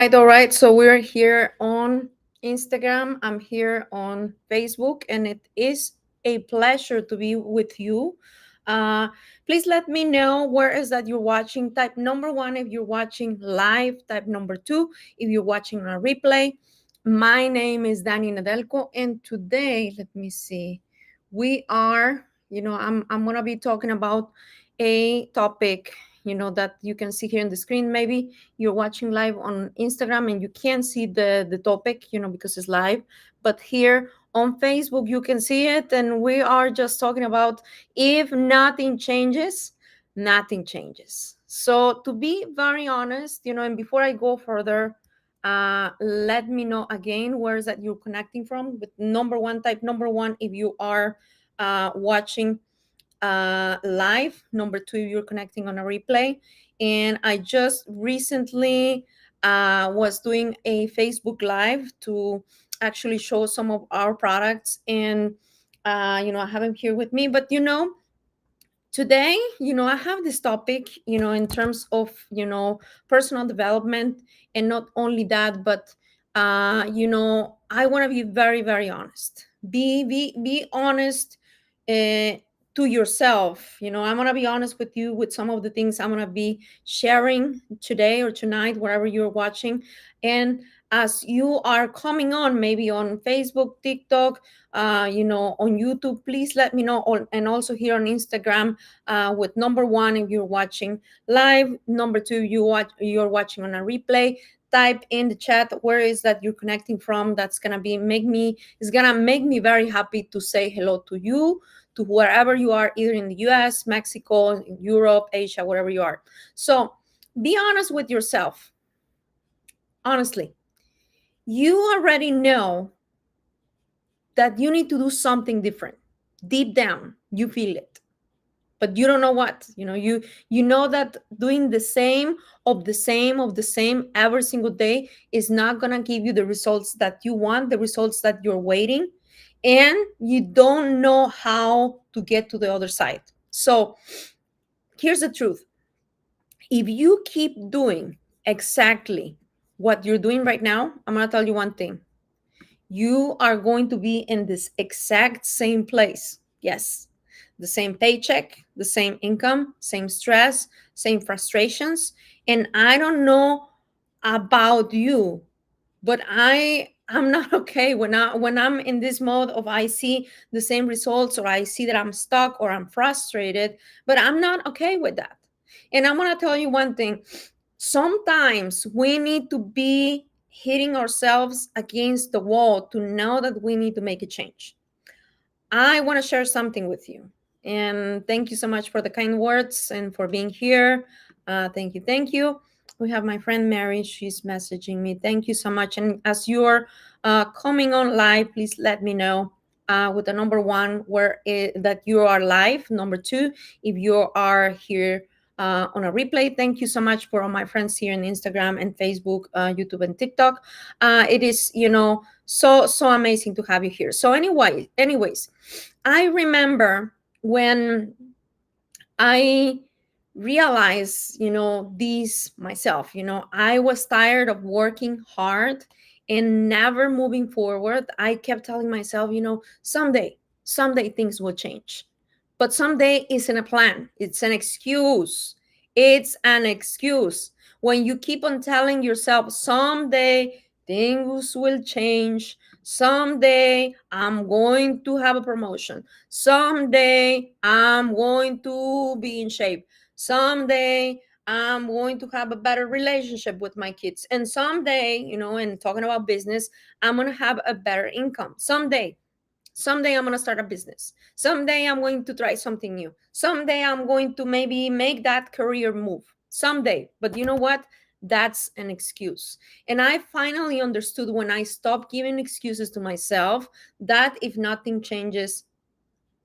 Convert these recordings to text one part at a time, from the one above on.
All right. So we're here on Instagram. I'm here on Facebook, and it is a pleasure to be with you. Uh, Please let me know where is that you're watching. Type number one if you're watching live. Type number two if you're watching on a replay. My name is Dani Nadelko, and today, let me see, we are. I'm gonna be talking about a topic. That you can see here on the screen. Maybe you're watching live on Instagram and you can't see the topic, because it's live. But here on Facebook, you can see it. And we are just talking about if nothing changes, nothing changes. So, to be very honest, and before I go further, let me know again where is that you're connecting from with number one. Type number one if you are watching live. Number two, you're connecting on a replay. And I just recently was doing a Facebook Live to actually show some of our products. And, I have them here with me. But, today, I have this topic, in terms of, personal development. And not only that, but, I want to be very, very honest. Be honest uh, to yourself. I'm going to be honest with you with some of the things I'm going to be sharing today or tonight, wherever you're watching. And as you are coming on, maybe on Facebook, TikTok, on YouTube, please let me know. And also here on Instagram, with number one if you're watching live, number two you're watching on a replay. Type in the chat where is that you're connecting from. That's gonna be make me it's gonna make me very happy to say hello to you, to wherever you are, either in the US, Mexico, Europe, Asia, wherever you are. So be honest with yourself. Honestly, you already know that you need to do something different. Deep down you feel it, but you don't know what. You know that doing the same every single day is not going to give you the results that you want, the results that you're waiting. And you don't know how to get to the other side. So here's the truth: if you keep doing exactly what you're doing right now, I'm going to tell you one thing: you are going to be in this exact same place. Yes, the same paycheck, the same income, same stress, same frustrations. And I don't know about you, but I'm not okay when I'm in this mode of I see the same results, or I see that I'm stuck or I'm frustrated, but I'm not okay with that. And I'm going to tell you one thing: sometimes we need to be hitting ourselves against the wall to know that we need to make a change. I want to share something with you. And thank you so much for the kind words and for being here. Thank you. Thank you. We have my friend Mary. She's messaging me. Thank you so much. And as you're coming on live, please let me know with the number one that you are live. Number two, if you are here on a replay. Thank you so much for all my friends here on Instagram and Facebook, YouTube, and TikTok. It is, so amazing to have you here. So anyways, I remember when I realized, this myself. I was tired of working hard and never moving forward. I kept telling myself, someday things will change. But someday isn't a plan, it's an excuse. It's an excuse. When you keep on telling yourself, someday things will change, someday I'm going to have a promotion, someday I'm going to be in shape, someday I'm going to have a better relationship with my kids, and someday, and talking about business, I'm going to have a better income. Someday I'm going to start a business. Someday I'm going to try something new. Someday I'm going to maybe make that career move. Someday. But you know what? That's an excuse. And I finally understood when I stopped giving excuses to myself that if nothing changes,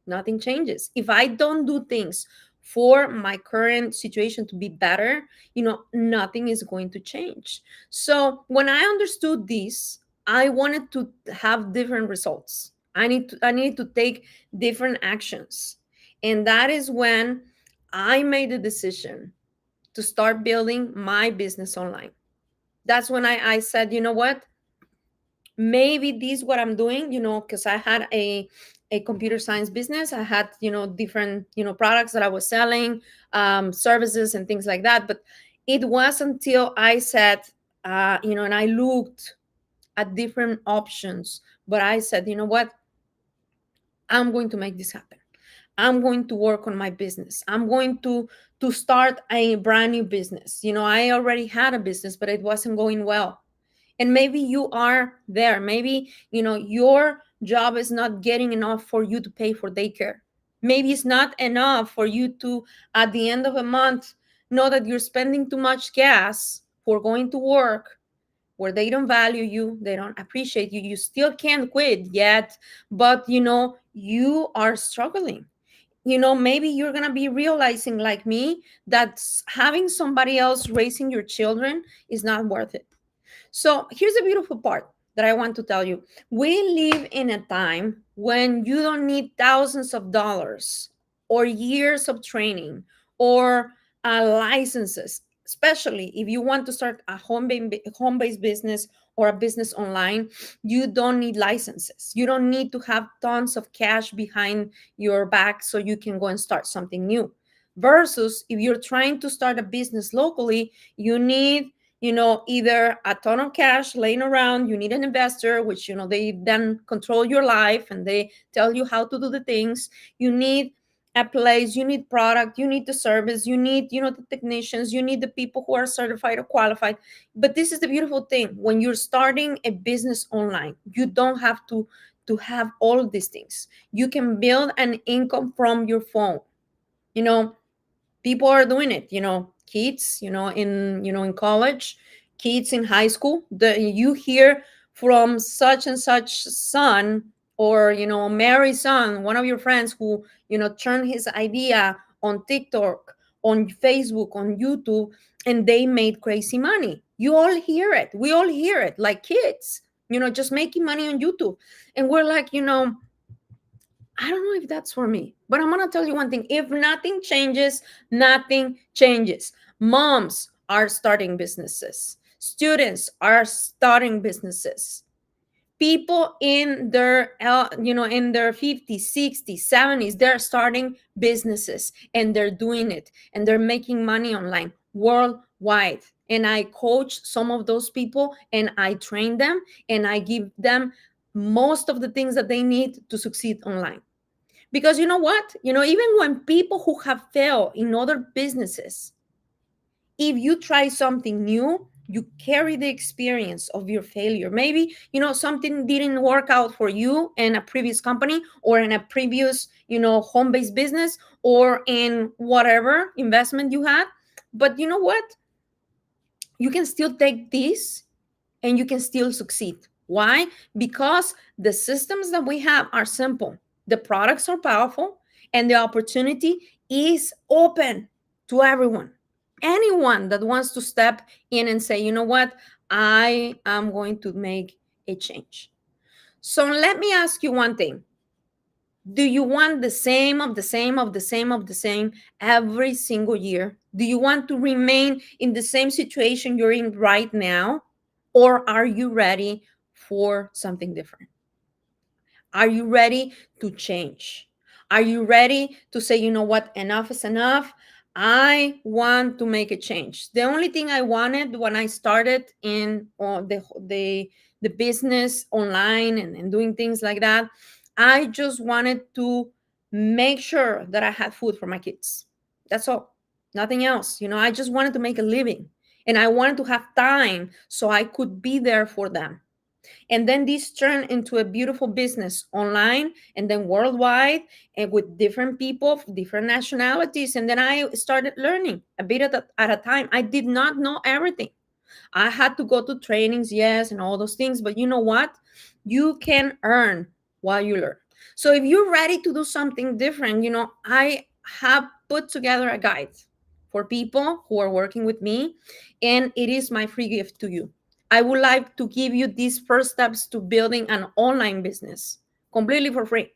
nothing changes. If I don't do things for my current situation to be better, nothing is going to change. So when I understood this, I wanted to have different results. I need to take different actions. And that is when I made the decision to start building my business online. That's when I said, you know what, maybe this is what I'm doing, because I had a computer science business. I had, different, products that I was selling, services and things like that. But it was until I said, and I looked at different options, but I said, you know what, I'm going to make this happen. I'm going to work on my business. I'm going to start a brand new business. I already had a business, but it wasn't going well. And maybe you are there. Maybe, your job is not getting enough for you to pay for daycare. Maybe it's not enough for you to, at the end of a month, know that you're spending too much gas for going to work where they don't value you, they don't appreciate you. You still can't quit yet, but you are struggling. Maybe you're going to be realizing, like me, that having somebody else raising your children is not worth it. So here's the beautiful part that I want to tell you. We live in a time when you don't need thousands of dollars or years of training or licenses, especially if you want to start a home-based business or a business online. You don't need licenses. You don't need to have tons of cash behind your back so you can go and start something new. Versus if you're trying to start a business locally, you need either a ton of cash laying around, you need an investor, which, they then control your life and they tell you how to do the things. You need a place, you need product, you need the service, you need, the technicians, you need the people who are certified or qualified. But this is the beautiful thing. When you're starting a business online, you don't have to have all of these things. You can build an income from your phone. you know People are doing it, kids, in college, kids in high school. You hear from such and such son, or Mary's son, one of your friends who turned his idea on TikTok, on Facebook, on YouTube, and they made crazy money. You all hear it. We all hear it, like kids, just making money on YouTube. And we're like, I don't know if that's for me, but I'm going to tell you one thing. If nothing changes, nothing changes. Moms are starting businesses. Students are starting businesses. People in their, in their 50s, 60s, 70s, they're starting businesses and they're doing it and they're making money online worldwide. And I coach some of those people and I train them and I give them most of the things that they need to succeed online. Because you know what? Even when people who have failed in other businesses, if you try something new, you carry the experience of your failure. Maybe, something didn't work out for you in a previous company or in a previous, home-based business or in whatever investment you had. But you know what? You can still take this and you can still succeed. Why? Because the systems that we have are simple, the products are powerful, and the opportunity is open to everyone. Anyone that wants to step in and say, you know what, I am going to make a change. So let me ask you one thing. Do you want the same of the same of the same of the same every single year? Do you want to remain in the same situation you're in right now? Or are you ready for something different? Are you ready to change? Are you ready to say, you know what, enough is enough? I want to make a change. The only thing I wanted when I started in the business online and doing things like that, I just wanted to make sure that I had food for my kids. That's all. Nothing else. I just wanted to make a living and I wanted to have time so I could be there for them. And then this turned into a beautiful business online and then worldwide and with different people, different nationalities. And then I started learning a bit at a time. I did not know everything. I had to go to trainings, yes, and all those things. But you know what? You can earn while you learn. So if you're ready to do something different, I have put together a guide for people who are working with me, and it is my free gift to you. I would like to give you these first steps to building an online business completely for free.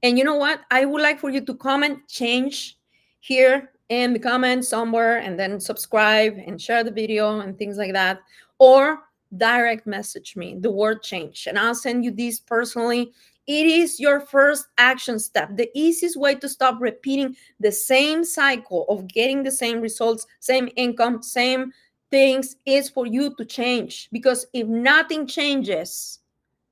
And you know what? I would like for you to comment change here in the comments somewhere and then subscribe and share the video and things like that. or direct message me the word change, and I'll send you this personally. It is your first action step. The easiest way to stop repeating the same cycle of getting the same results, same income, same things is for you to change. Because if nothing changes,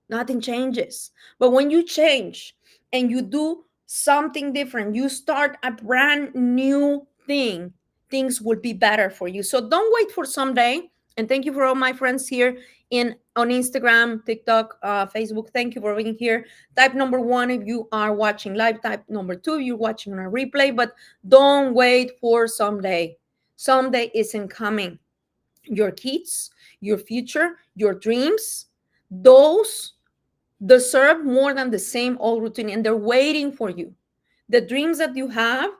nothing changes. But when you change and you do something different, you start a brand new thing, things will be better for you. So don't wait for someday. And thank you for all my friends here in on Instagram, TikTok, Facebook. Thank you for being here. Type number one if you are watching live. Type number two if you're watching on a replay. But don't wait for someday. Someday isn't coming. Your kids, your future, your dreams, those deserve more than the same old routine, and they're waiting for you. The dreams that you have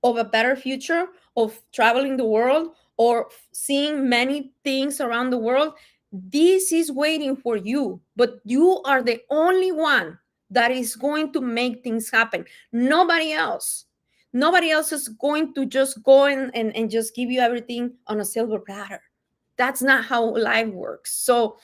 of a better future, of traveling the world or seeing many things around the world, this is waiting for you. But you are the only one that is going to make things happen. Nobody else. Nobody else is going to just go and just give you everything on a silver platter. That's not how life works. So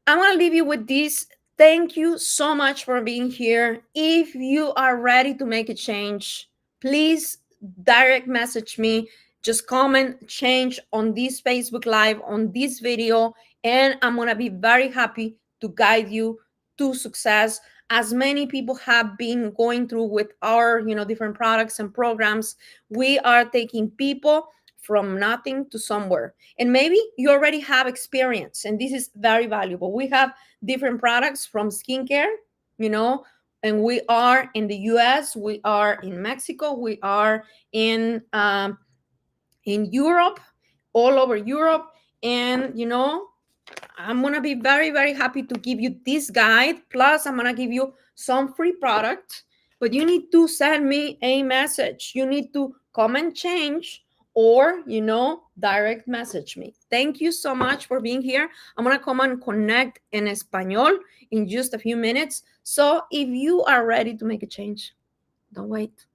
I want to leave you with this. Thank you so much for being here. If you are ready to make a change, please direct message me. Just comment change on this Facebook Live, on this video, and I'm going to be very happy to guide you to success. As many people have been going through with our, different products and programs, we are taking people from nothing to somewhere. And maybe you already have experience, and this is very valuable. We have different products from skincare, and we are in the US, we are in Mexico, we are in Europe, all over Europe. And I'm gonna be very, very happy to give you this guide. Plus, I'm gonna give you some free product, but you need to send me a message. You need to comment change or direct message me. Thank you so much for being here. I'm gonna come and connect in Espanol in just a few minutes. So if you are ready to make a change, don't wait.